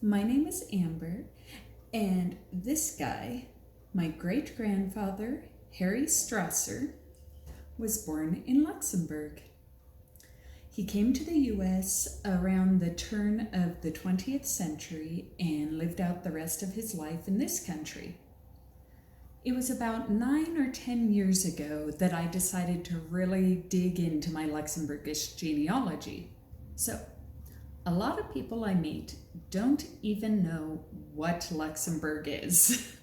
My name is Amber, and this guy, my great-grandfather, Harry Strasser, was born in Luxembourg. He came to the US around the turn of the 20th century and lived out the rest of his life in this country. It was about 9 or 10 years ago that I decided to really dig into my Luxembourgish genealogy. So, a lot of people I meet don't even know what Luxembourg is.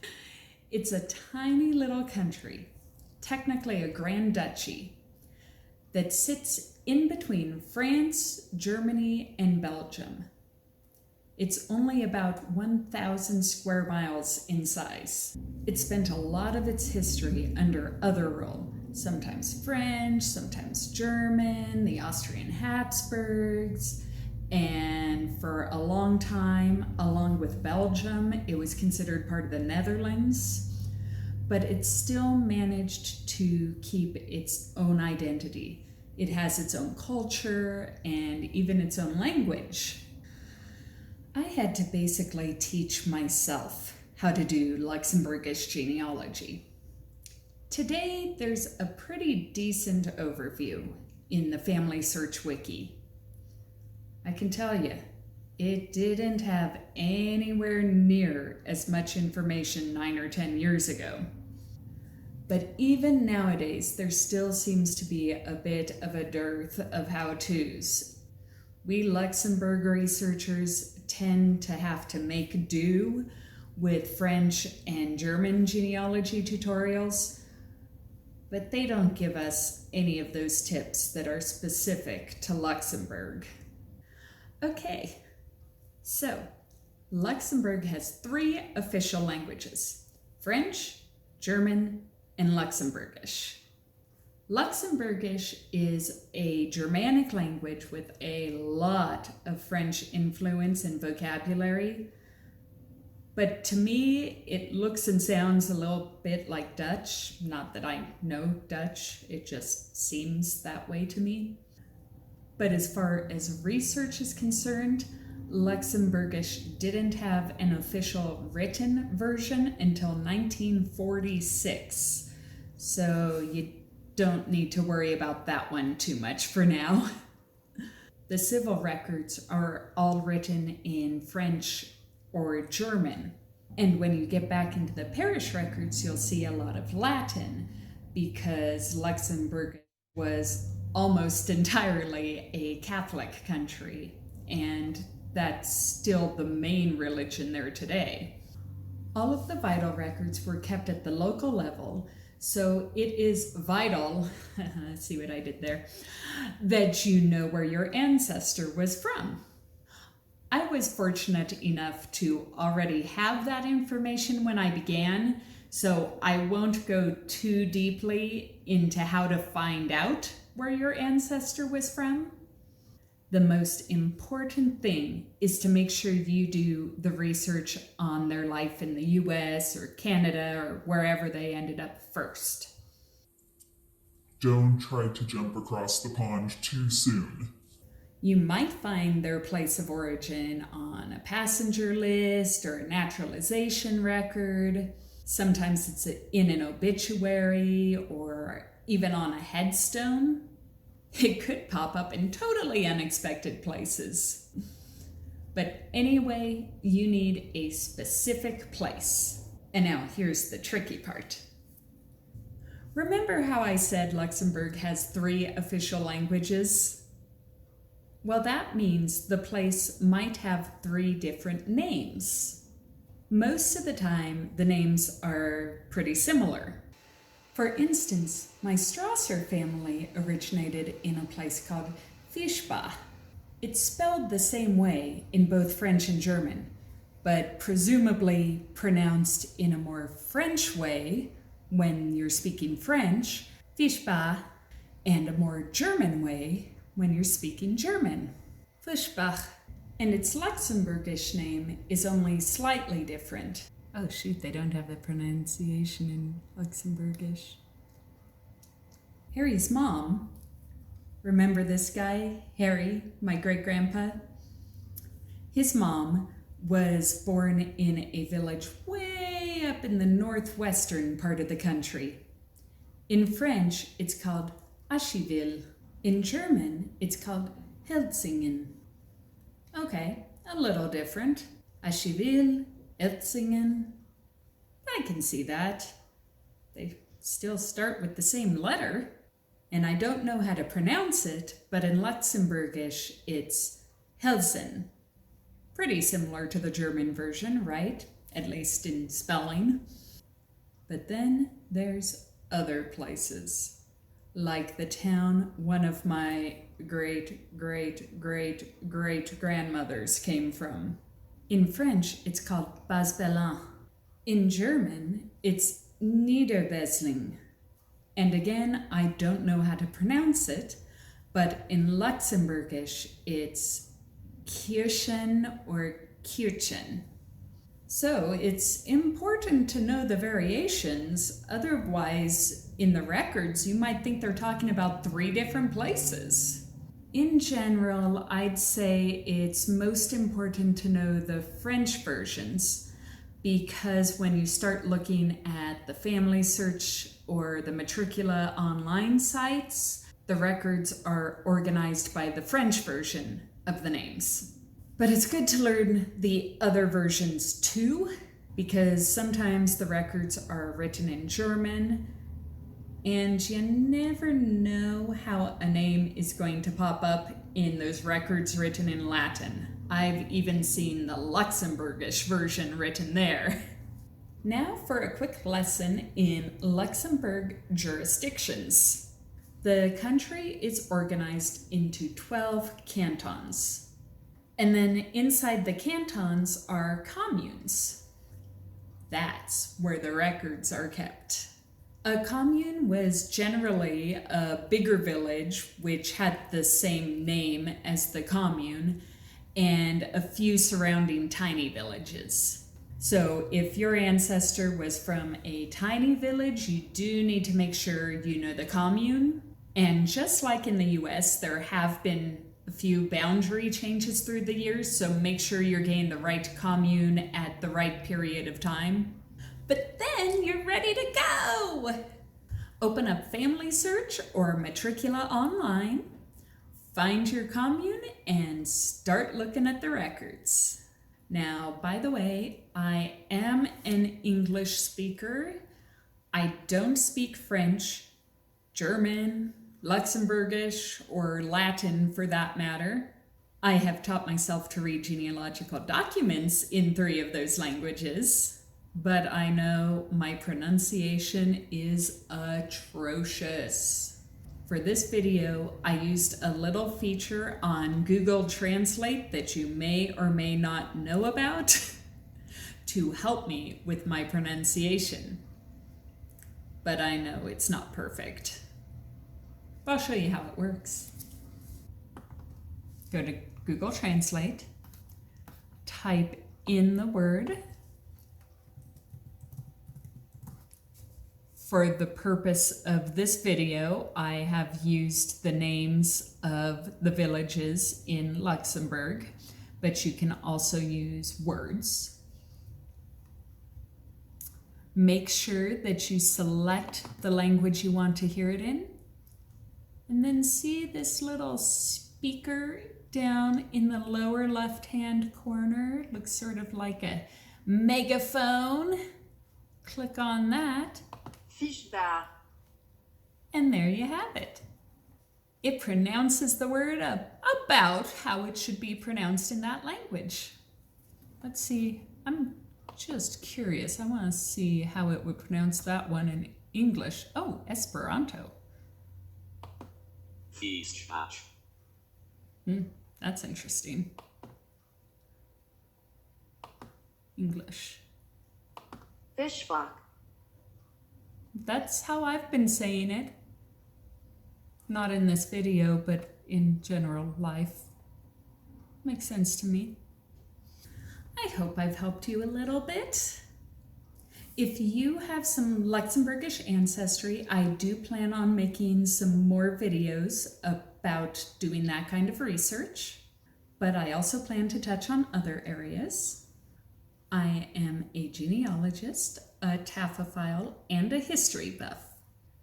It's a tiny little country, technically a grand duchy, that sits in between France, Germany, and Belgium. It's only about 1,000 square miles in size. It spent a lot of its history under other rule, sometimes French, sometimes German, the Austrian Habsburgs, and for a long time, along with Belgium, it was considered part of the Netherlands, but it still managed to keep its own identity. It has its own culture and even its own language. I had to basically teach myself how to do Luxembourgish genealogy. Today, there's a pretty decent overview in the Family Search Wiki. I can tell you, it didn't have anywhere near as much information 9 or 10 years ago. But even nowadays, there still seems to be a bit of a dearth of how-tos. We Luxembourg researchers tend to have to make do with French and German genealogy tutorials, but they don't give us any of those tips that are specific to Luxembourg. Okay, so Luxembourg has 3 official languages: French, German, and Luxembourgish. Luxembourgish is a Germanic language with a lot of French influence and vocabulary, but to me it looks and sounds a little bit like Dutch. Not that I know Dutch, it just seems that way to me. But as far as research is concerned, Luxembourgish didn't have an official written version until 1946, so you don't need to worry about that one too much for now. The civil records are all written in French or German, and when you get back into the parish records, you'll see a lot of Latin, because Luxembourg was almost entirely a Catholic country, and that's still the main religion there today. All of the vital records were kept at the local level, so it is vital, see what I did there, that you know where your ancestor was from. I was fortunate enough to already have that information when I began, so I won't go too deeply into how to find out where your ancestor was from. The most important thing is to make sure you do the research on their life in the US or Canada or wherever they ended up first. Don't try to jump across the pond too soon. You might find their place of origin on a passenger list or a naturalization record. Sometimes it's in an obituary or even on a headstone. It could pop up in totally unexpected places. But anyway, you need a specific place. And now here's the tricky part. Remember how I said Luxembourg has 3 official languages? Well, that means the place might have 3 different names. Most of the time, the names are pretty similar. For instance, my Strasser family originated in a place called Fischbach. It's spelled the same way in both French and German, but presumably pronounced in a more French way when you're speaking French, Fischbach, and a more German way when you're speaking German, Fischbach. And its Luxembourgish name is only slightly different. Oh shoot, they don't have the pronunciation in Luxembourgish. Harry's mom, remember this guy, Harry, my great-grandpa? His mom was born in a village way up in the northwestern part of the country. In French, it's called Achiville. In German, it's called Helsingen. Okay, a little different. Achiville, Helsingen. I can see that. They still start with the same letter. And I don't know how to pronounce it, but in Luxembourgish, it's Helsen. Pretty similar to the German version, right? At least in spelling. But then there's other places, like the town one of my great-great-great-great-grandmothers came from. In French, it's called Bas-Belin. In German, it's Niederwesling. And again, I don't know how to pronounce it, but in Luxembourgish, it's Kirchen or Kirchen. So it's important to know the variations, otherwise in the records you might think they're talking about 3 different places. In general, I'd say it's most important to know the French versions, because when you start looking at the family search or the matricula online sites, the records are organized by the French version of the names. But it's good to learn the other versions too, because sometimes the records are written in German, and you never know how a name is going to pop up in those records written in Latin. I've even seen the Luxembourgish version written there. Now for a quick lesson in Luxembourg jurisdictions. The country is organized into 12 cantons. And then inside the cantons are communes. That's where the records are kept. A commune was generally a bigger village which had the same name as the commune, and a few surrounding tiny villages. So if your ancestor was from a tiny village, you do need to make sure you know the commune. And just like in the US, there have been a few boundary changes through the years, so make sure you're getting the right commune at the right period of time. But then you're ready to go! Open up Family Search or Matricula online, find your commune, and start looking at the records. Now, by the way, I am an English speaker. I don't speak French, German, Luxembourgish, or Latin for that matter. I have taught myself to read genealogical documents in 3 of those languages, but I know my pronunciation is atrocious. For this video, I used a little feature on Google Translate that you may or may not know about to help me with my pronunciation. But I know it's not perfect. I'll show you how it works. Go to Google Translate, type in the word. For the purpose of this video, I have used the names of the villages in Luxembourg, but you can also use words. Make sure that you select the language you want to hear it in, and then see this little speaker down in the lower left-hand corner. It looks sort of like a megaphone. Click on that. Fiche bar. And there you have it. It pronounces the word about how it should be pronounced in that language. Let's see, I'm just curious. I want to see how it would pronounce that one in English. Oh, Esperanto. Fiche bar. That's interesting. English. Fischbach. That's how I've been saying it. Not in this video, but in general life. Makes sense to me. I hope I've helped you a little bit. If you have some Luxembourgish ancestry, I do plan on making some more videos about doing that kind of research, but I also plan to touch on other areas. I am a genealogist, a taphophile, and a history buff.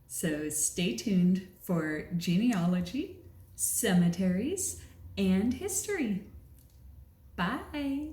So stay tuned for genealogy, cemeteries, and history. Bye!